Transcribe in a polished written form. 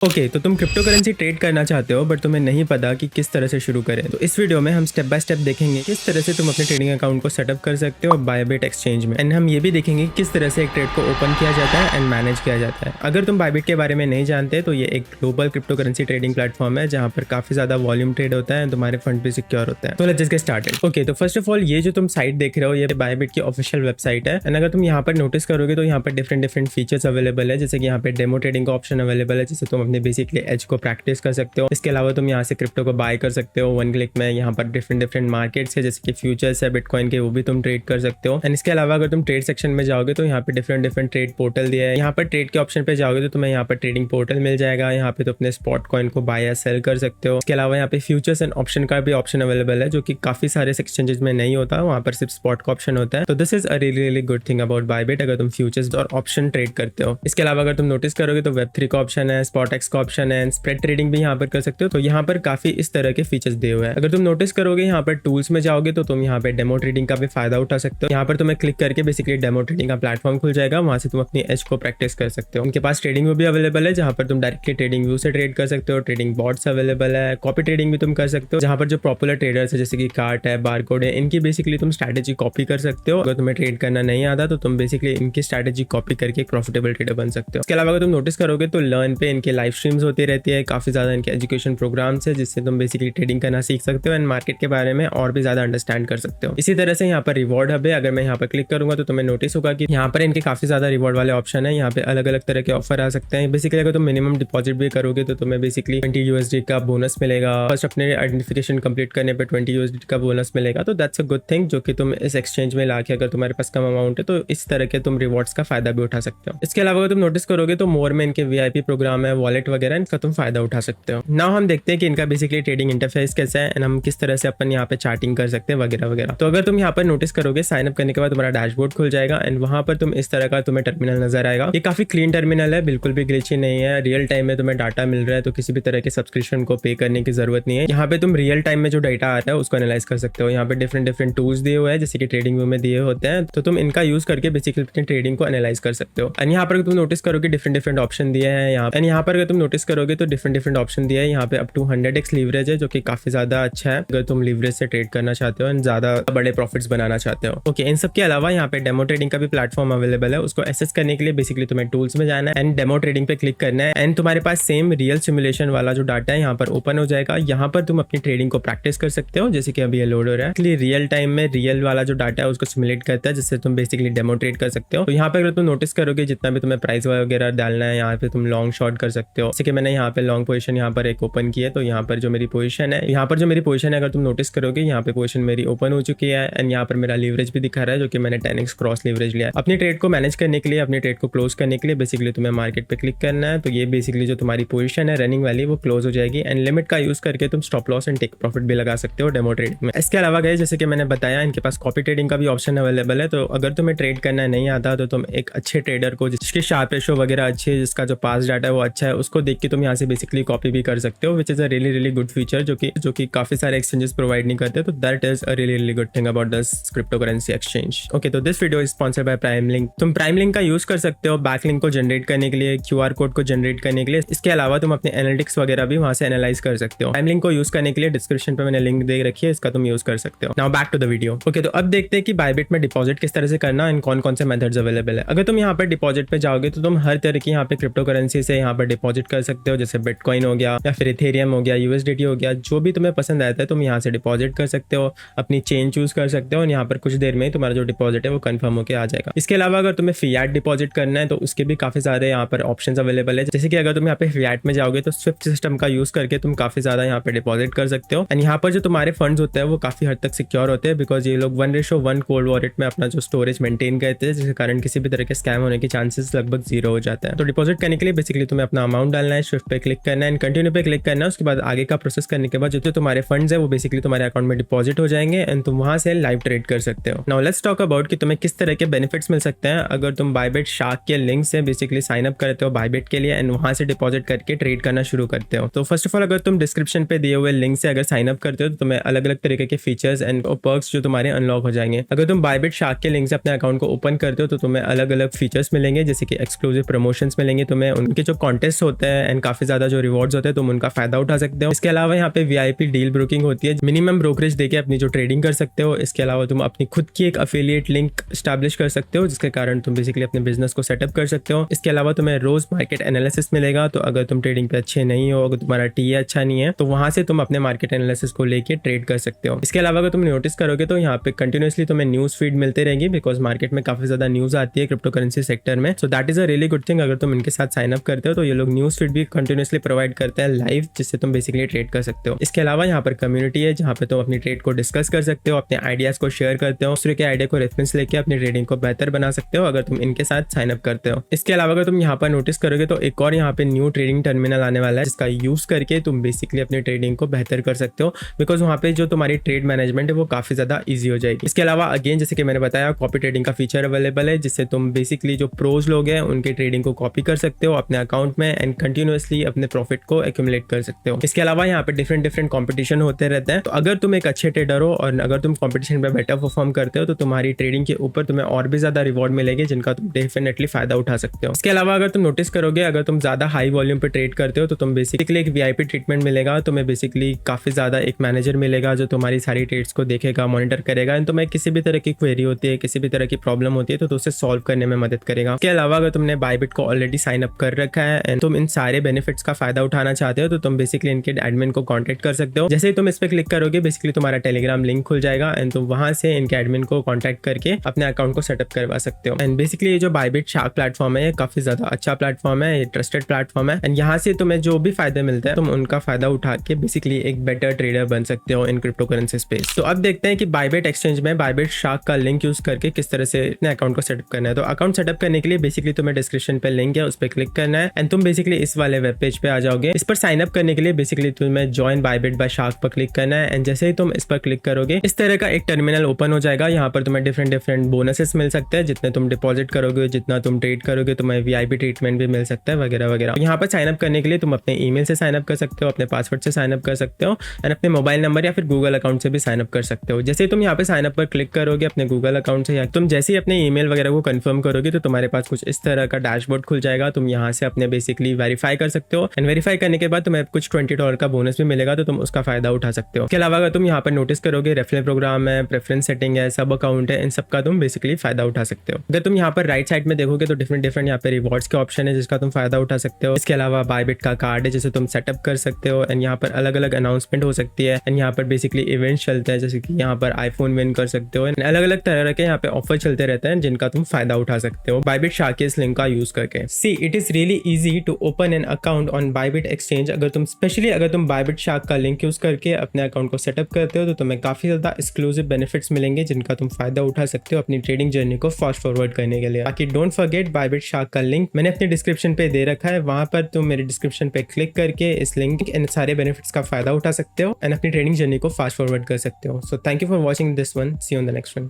Okay तो तुम crypto currency trade करना चाहते हो बट तुम्हें नहीं पता कि किस तरह से शुरू करें। तो इस वीडियो में हम स्टेप बाय स्टेप देखेंगे किस तरह से तुम अपने ट्रेडिंग अकाउंट को सेटअप कर सकते हो बायबिट एक्सचेंज में। एंड हम ये भी देखेंगे किस तरह से एक ट्रेड को ओपन किया जाता है एंड मैनेज किया जाता है। अगर तुम बायबिट के बारे में नहीं जानते तो ये एक global crypto currency trading platform है जहाँ पर काफी ज्यादा वॉल्यूम ट्रेड होता है, तुम्हारे फंड भी सिक्योर होता है। तो let's just get started. Okay तो फर्स्ट ऑफ ऑल ये जो तुम साइट देख रहे हो ये बायबिट की ऑफिशियल वेबसाइट है। एंड अगर तुम यहाँ पर नोटिस करोगे तो यहाँ पर डिफरेंट फीचर्स अवेलेबल है, जैसे कि यहाँ पे डेमो ट्रेडिंग का ऑप्शन अवेलेबल है जिससे तुम अपने बेसिकली एज को प्रैक्टिस कर सकते हो। इसके अलावा तुम यहाँ से क्रिप्टो को बाय कर सकते हो वन क्लिक में। यहाँ पर डिफरेंट मार्केट्स है जैसे कि फ्यूचर्स है बिटकॉइन के, वो भी तुम ट्रेड कर सकते हो। एंड इसके अलावा अगर तुम ट्रेड सेक्शन में जाओगे तो यहाँ पे डिफरेंट ट्रेड पोर्टल दिया है। यहाँ पर ट्रेड के ऑप्शन पे जाओगे तो तुम्हें यहाँ पर ट्रेडिंग पोर्टल मिल जाएगा। यहाँ पे तो अपने स्पॉट कॉइन को बाय या सेल कर सकते हो। इसके अलावा यहाँ पे फ्यूचर्स एंड ऑप्शन का भी ऑप्शन अवेलेबल है जो कि काफी सारे एक्सचेंजेस में नहीं होता, वहाँ पर सिर्फ स्पॉट का ऑप्शन होता है। तो this is a really good thing about Bybit अगर तुम फ्यूचर्स और ऑप्शन ट्रेड करते हो। इसके अलावा अगर तुम नोटिस करोगे तो वेब3 का ऑप्शन है, स्पॉट एक्स का ऑप्शन है, स्प्रेड ट्रेडिंग भी यहाँ पर कर सकते हो। तो यहाँ पर काफी इस तरह के फीचर्स दिए हुए हैं। अगर तुम नोटिस करोगे यहाँ पर टूल्स में जाओगे तो तुम यहाँ पे डेमो ट्रेडिंग का भी फायदा उठा सकते हो। यहाँ पर तुम्हें क्लिक करके बेसिकली डेमो ट्रेडिंग का प्लेटफॉर्म खुल जाएगा, वहां से तुम अपनी एज को प्रैक्टिस कर सकते हो। उनके पास ट्रेडिंग व्यू भी अवेलेबल है जहाँ पर तुम डायरेक्टली ट्रेडिंग व्यू से ट्रेड कर सकते हो। ट्रेडिंग बॉट्स अवेलेबल है, कॉपी ट्रेडिंग भी तुम कर सकते हो जहाँ पर जो पॉपुलर ट्रेडर्स है जैसे कि कार्ट है, बारकोड है, इनकी बेसिकली तुम स्ट्रैटेजी कॉपी कर सकते हो। अगर तुम्हें ट्रेड करना नहीं आता तो तुम बेसिकली इनकी स्ट्रैटेजी कॉपी करके प्रॉफिटेबल ट्रेडर बन सकते हो। इसके अलावा अगर तुम नोटिस करोगे तो लर्न पे इनके लाइव स्ट्रीम्स होती रहती है, काफी ज्यादा इनके एजुकेशन प्रोग्राम्स है जिससे तुम बेसिकली ट्रेडिंग करना सीख सकते हो एंड मार्केट के बारे में और भी ज्यादा अंडरस्टैंड कर सकते हो। इसी तरह से यहाँ पर रिवॉर्ड हब है। अगर मैं यहाँ पर क्लिक करूंगा तो तुम्हें नोटिस होगा कि यहाँ पर इनके काफी ज्यादा रिवॉर्ड वाले ऑप्शन है। यहाँ पे अलग अलग तरह के ऑफर आ सकते हैं। बेसिकली अगर तुम मिनिमम डिपॉजिट भी करोगे तो तुम्हें बेसिकली 20 USD का बोनस मिलेगा। फर्स्ट अपने आइडेंटिफिकेशन कंप्लीट करने पर 20 USD का बोनस मिलेगा। तो दैट्स अ गुड थिंग जो कि तुम इस एक्सचेंज में लाके अगर तुम्हारे पास कम अमाउंट है तो इस तरह के तुम रिवॉर्ड्स का फायदा भी उठा सकते हो। इसके अलावा अगर तुम नोटिस करोगे तो मोर में इनके VIP प्रोग्राम है, वॉलेट वगैरह, इनका तुम फायदा उठा सकते हो। नाउ हम देखते हैं कि इनका बेसिकली ट्रेडिंग इंटरफेस कैसा है एंड हम किस तरह से अपन यहाँ पे चार्टिंग कर सकते हैं वगैरह वगैरह। तो अगर तुम यहाँ पर नोटिस करोगे साइन अप करने के बाद तुम्हारा डैशबोर्ड खुल जाएगा एंड वहां पर तुम इस तरह का तुम्हें टर्मिनल नजर आएगा। ये काफी क्लीन टर्मिनल है, बिल्कुल भी ग्लिची नहीं है। रियल टाइम में तुम्हें डाटा मिल रहा है तो किसी भी तरह के सब्सक्रिप्शन को पे करने की जरूरत नहीं है। यहाँ पे तुम रियल टाइम में जो डाटा आ रहा है उसको एनालाइज कर सकते हो। यहाँ पे डिफरेंट टूल्स दिए हुए हैं जैसे कि ट्रेडिंग व्यू में दिए होते हैं, तो तुम इनका यूज करके बेसिकली अपनी ट्रेडिंग को एनालाइज कर सकते हो। एंड यहाँ पर तुम नोटिस करोगे डिफरेंट ऑप्शन दिए हैं यहाँ। एंड यहाँ पर अगर तुम नोटिस करोगे तो डिफरेंट ऑप्शन दिया है। यहाँ पे अप टू 100x लीवरेज है जो कि काफी ज्यादा अच्छा है अगर तुम लीवरेज से ट्रेड करना चाहते हो एंड ज्यादा बड़े प्रॉफिट्स बनाना चाहते हो। ओके इन सब के अलावा यहाँ पे डेमो ट्रेडिंग का भी प्लेटफॉर्म अवेलेबल है। उसको एसेस करने के लिए बेसिकली तुम्हें टूल्स में जाना है एंड डेमो ट्रेडिंग पे क्लिक करना है एंड तुम्हारे पास सेम रियल सिमुलेशन वाला जो डाटा है यहाँ पर ओपन हो जाएगा। यहाँ पर तुम अपनी ट्रेडिंग को प्रैक्टिस कर सकते हो जैसे कि अभी ये लोड हो रहा है। रियल टाइम में रियल वाला जो डाटा है उसको सिमुलेट करता है जिससे तुम बेसिकली डेमो ट्रेड कर सकते हो। तो यहाँ पे अगर तुम नोटिस करोगे जितना भी तुम्हें प्राइस वगैरह डालना है यहाँ पे तुम लॉन्ग शॉर्ट कर सकते हो। जैसे कि मैंने यहाँ पे लॉन्ग पोजीशन यहाँ पर एक ओपन की है तो यहाँ पर जो मेरी पोजीशन है अगर तुम नोटिस करोगे यहाँ पे पोजीशन मेरी ओपन हो चुकी है एंड यहाँ पर मेरा लीवरेज भी दिखा रहा है जो कि मैंने 10x क्रॉस लीवरेज लिया है। अपनी ट्रेड को मैनेज करने के लिए, अपनी ट्रेड को क्लोज करने के लिए बेसिकली तुम्हें मार्केट पे क्लिक करना है। तो ये बेसिकली जो तुम्हारी पोजीशन है रनिंग वाली वो क्लोज हो जाएगी एंड लिमिट का यूज करके तुम stop loss and take profit भी लगा सकते हो डेमो ट्रेडिंग में। इसके अलावा गए जैसे कि मैंने बताया इनके पास कॉपी ट्रेडिंग का भी ऑप्शन अवेलेबल है। तो अगर तुम्हें ट्रेड करना नहीं आता तो तुम एक अच्छे ट्रेडर को जिसकी शार्प रेशो वगैरह अच्छी है, जिसका जो पास डाटा है वो अच्छा है, उसको देख के तुम यहाँ से बेसिकली कॉपी भी कर सकते हो, which is a really good feature जो कि काफी सारे एक्सचेंजेस प्रोवाइड नहीं करते। तो that is a really good thing about this crypto currency exchange. Okay तो this video is sponsored by Prime Link. तुम प्राइम लिंक का यूज कर सकते हो बैक लिंक को जनरेट करने के लिए, QR कोड को जनरेट करने के लिए। इसके अलावा तुम अपने एनालिटिक्स वगैरह भी वहां से एनालाइज कर सकते हो। प्राइम लिंक को यूज करने के लिए डिस्क्रिप्शन पे मैंने लिंक दे रखी है, इसका तुम यूज कर सकते हो। Now back to the video. Okay तो अब देखते हैं कि बायबिट में डिपॉजिट किस तरह से करना एंड कौन से मेथड्स अवेलेबल है। अगर तुम यहाँ पर डिपॉजिट पे जाओगे तो तुम हर तरह की यहाँ पे क्रिप्टो करेंसी से यहाँ पर डिपॉजिट कर सकते हो, जैसे बिटकॉइन हो गया या फिर इथेरियम हो गया, USDT हो गया, जो भी तुम्हें पसंद आता है तुम यहाँ से डिपॉजिट कर सकते हो, अपनी चेन चूज कर सकते हो और यहाँ पर कुछ देर में तुम्हारा जो डिपॉजिट है वो कंफर्म होकर आ जाएगा। इसके अलावा अगर तुम्हें फियाट डिपॉजिट करना है तो उसके भी काफी सारे यहाँ पर ऑप्शंस अवेलेबल है, जैसे कि अगर तुम यहाँ पे फियाट में जाओगे तो स्विफ्ट सिस्टम का यूज करके तुम काफी ज्यादा यहाँ पे डिपॉजिट कर सकते हो एंड यहाँ पर जो तुम्हारे फंड्स होते हैं वो काफी हद तक सिक्योर होते हैं बिकॉज ये लोग 1:1 कोल्ड वॉलेट में अपना जो स्टोरेज मेंटेन करते हैं, जिसके कारण किसी भी तरह के स्कैम होने के चांसेस लगभग 0 हो जाता है। तो डिपॉजिट करने के लिए बेसिकली तुम्हें अपना अमाउंट डालना है, स्विफ्ट पे क्लिक करना है एंड कंटिन्यू पे क्लिक करना है। उसके बाद आगे का प्रोसेस करने के बाद जो तुम्हारे फंड्स है वो बेसिकली तुम्हारे अकाउंट में डिपॉजिट हो जाएंगे एंड तुम वहां से लाइव ट्रेड कर सकते हो। नाउ लेट्स टॉक अबाउट कि तुम्हें किस तरह के बेनिफिट्स मिल सकते हैं अगर तुम बायबिट शार्क के लिंक से बेसिकली साइन अप करते हो बायबिट के लिए एंड वहां से डिपॉजिट करके ट्रेड करना शुरू करते हो। तो फर्स्ट ऑफ ऑल अगर तुम डिस्क्रिप्शन पे दिए हुए लिंक से अगर साइन अप करते हो तो तुम्हें अलग अलग तरीके के फीचर्स एंड पर्क्स जो तुम्हारे अनलॉक हो जाएंगे। अगर तुम बायबिट शार्क के लिंक से अपने अकाउंट को ओपन करते हो तो तुम्हें अलग अलग फीचर्स मिलेंगे, जैसे कि एक्सक्लूसिव प्रमोशंस मिलेंगे, तुम्हें उनके जो कॉन्टेस्ट होते हैं एंड काफी ज्यादा जो रिवॉर्ड्स होते हैं तुम उनका फायदा उठा सकते हो। इसके अलावा यहाँ पे वीआईपी डील ब्रोकिंग होती है, मिनिमम ब्रोकरेज देके अपनी जो ट्रेडिंग कर सकते हो। इसके अलावा तुम अपनी खुद की एक अफिलिएट लिंक स्टैब्लिश कर सकते हो जिसके कारण तुम बेसिकली अपने बिजनेस को सेटअप कर सकते हो। इसके अलावा तुम्हें रोज मार्केट एनालिसिस मिलेगा, तो अगर तुम ट्रेडिंग पे अच्छे नहीं हो, अगर तुम्हारा टीए अच्छा नहीं है, तो वहां से तुम अपने मार्केट एनालिसिस को लेके ट्रेड कर सकते हो। इसके अलावा अगर तुम नोटिस करोगे तो यहाँ पे कंटिन्यूसली तुम्हें न्यूज फीड मिलते रहेंगी, बिकॉज मार्केट में काफी ज्यादा न्यूज आती है क्रिप्टो करेंसी सेक्टर में। So that is a really good thing. अगर तुम इनके साथ साइन अप करते हो तो ये लोग न्यूज फीड भी कंटिन्यूसली प्रोवाइड करते हैं लाइव, जिससे तुम बेसिकली ट्रेड कर सकते हो। इसके अलावा यहाँ पर कम्युनिटी है जहाँ पे तुम अपनी ट्रेड को डिस्कस कर सकते हो, अपने आइडियाज को शेयर करते हो, दूसरे के आइडिया को रेफरेंस लेके अपनी ट्रेडिंग को बेहतर बना सकते हो अगर तुम इनके साथ साइन अप करते हो। इसके अलावा अगर तुम यहाँ पर नोटिस करोगे तो एक और यहाँ पे न्यू ट्रेडिंग टर्मिनल आने वाला है जिसका यूज करके तुम बेसिकली अपनी ट्रेडिंग को बेहतर कर सकते हो, बिकॉज वहाँ पे जो तुम्हारी ट्रेड मैनेजमेंट है वो काफी ज्यादा ईजी हो जाएगी। इसके अलावा अगेन जैसे कि मैंने बताया कॉपी ट्रेडिंग का फीचर अवेलेबल है, जिससे तुम बेसिकली जो प्रोज लोग हैं उनके ट्रेडिंग को कॉपी कर सकते हो अपने अकाउंट में एंड कंटिन्यूअसली अपने प्रॉफिट को एक्यूमुलेट कर सकते हो। इसके अलावा यहाँ पे डिफरेंट कंपटीशन होते रहते हैं, तो अगर तुम एक अच्छे ट्रेडर हो और अगर तुम कंपटीशन में बेटर परफॉर्म करते हो तो तुम्हारी ट्रेडिंग के ऊपर तुम्हें और भी ज्यादा रिवॉर्ड मिलेंगे जिनका तुम डेफिनेटली फायदा उठा सकते हो। इसके अलावा अगर तुम नोटिस करोगे अगर तुम ज्यादा हाई वॉल्यूम पे ट्रेड करते हो तो तुम बेसिकली एक वीआईपी ट्रीटमेंट मिलेगा, तुम्हें बेसिकली काफी ज्यादा एक मैनेजर मिलेगा जो तुम्हारी सारी ट्रेड्स को देखेगा, मॉनिटर करेगा एंड तुम्हें किसी भी तरह की क्वेरी होती है, किसी भी तरह की प्रॉब्लम होती है तो उसे सॉल्व करने में मदद करेगा। इसके अलावा अगर तुमने बायबिट को ऑलरेडी साइन अप कर रखा है एंड तुम इन सारे बेनिफिट्स का फायदा उठाना चाहते हो तो तुम बेसिकली इनके एडमिन को कॉन्टेक्ट कर सकते हो। जैसे ही तुम इस पे क्लिक करोगे बेसिकली तुम्हारा टेलीग्राम लिंक खुल जाएगा एंड तुम वहां से इनके एडमिन को कॉन्टेक्ट करके अपने अकाउंट को सेटअप करवा सकते हो। एंड बेसिकली ये जो बायबिट शार्क प्लेटफॉर्म है ये काफी ज्यादा अच्छा प्लेटफॉर्म है, ये ट्रस्टेड प्लेटफॉर्म है एंड यहाँ से तुम्हें जो भी फायदे मिलते हैं तुम उनका फायदा उठा के बेसिकली एक बेटर ट्रेडर बन सकते हो इन क्रिप्टो करेंसी स्पेस। तो अब देखते हैं कि बायबिट एक्सचेंज में बायबिट शार्क का लिंक यूज करके किस तरह से अपने अकाउंट को सेटअप करना है। तो अकाउंट सेटअप करने के लिए बेसिकली तुम्हें डिस्क्रिप्शन पे लिंक है उस पर क्लिक करना है एंड तुम बेसिकली इस वाले वेब पेज पे आ जाओगे। इस पर साइन अप करने के लिए बेसिकली तुम्हें ज्वाइन बायबिट बाय शार्क पर क्लिक करना है एंड जैसे ही तुम इस पर क्लिक करोगे इस तरह का एक टर्मिनल ओपन हो जाएगा। यहाँ पर तुम्हें डिफरेंट बोनसेस मिल सकते हैं, जितने तुम डिपॉजिट करोगे, जितना तुम ट्रेड करोगे, तुम्हें वीआईपी ट्रीटमेंट भी मिल सकता है वगैरह वगैरह। यहाँ पर साइन अप करने के लिए तुम अपने ईमेल से साइन अप कर सकते हो, अपने पासवर्ड से साइन अप कर सकते हो एंड अपने मोबाइल नंबर या फिर गूगल अकाउंट से भी साइन अप कर सकते हो। जैसे ही तुम यहाँ पे साइन अप पर क्लिक करोगे अपने गूगल अकाउंट से या तुम जैसे ही अपने ईमेल वगैरह को कंफर्म करोगे तो तुम्हारे पास कुछ इस तरह का डैशबोर्ड खुल जाएगा। तुम यहाँ से अपने बेसिकली वेरीफाई कर सकते हो एंड वेरीफाई करने के बाद तुम्हें कुछ $20 का बोनस भी मिलेगा, तो तुम उसका फायदा उठा सकते हो। इसके अलावा अगर तुम यहाँ पर नोटिस करोगे रेफरल प्रोग्राम है, प्रेफरेंस सेटिंग है, सब अकाउंट है, इन सब का तुम बेसिकली फायदा उठा सकते हो। अगर तुम यहाँ पर राइट साइड में देखोगे तो डिफरेंट यहाँ पे रिवॉर्ड्स के ऑप्शन है जिसका तुम फायदा उठा सकते हो। इसके अलावा बायबिट का कार्ड है जिसे तुम सेटअप कर सकते हो एंड यहाँ पर अलग अलग अनाउंसमेंट हो सकती है एंड यहाँ पर बेसिकली इवेंट्स चलते हैं, जैसे कि यहाँ पर आईफोन विन कर सकते हो। अलग अलग तरह के यहाँ पे ऑफर चलते रहते हैं जिनका तुम फायदा उठा सकते हो बायबिट शार्क के इस लिंक का यूज करके। See it is really easy to open an account on Bybit exchange. अगर तुम बायबिट शार्क का लिंक यूज करके अपने अकाउंट को सेटअप करते हो तो तुम्हें काफी ज्यादा एक्सक्लूसिव बेनिफिट्स मिलेंगे जिनका तुम फायदा उठा सकते हो अपनी ट्रेडिंग जर्नी को फास्ट फॉरवर्ड करने के लिए। बाकी डोंट फॉरगेट बायबिट शार्क का लिंक मैंने अपनी डिस्क्रिप्शन पे दे रखा है, वहां पर तुम मेरे डिस्क्रिप्शन पे क्लिक करके इस लिंक इन सारे बेनिफिट्स का फायदा उठा सकते हो एंड अपनी ट्रेडिंग जर्नी को फास्ट फॉरवर्ड कर सकते हो। So thank you for watching this one, see you on the next one.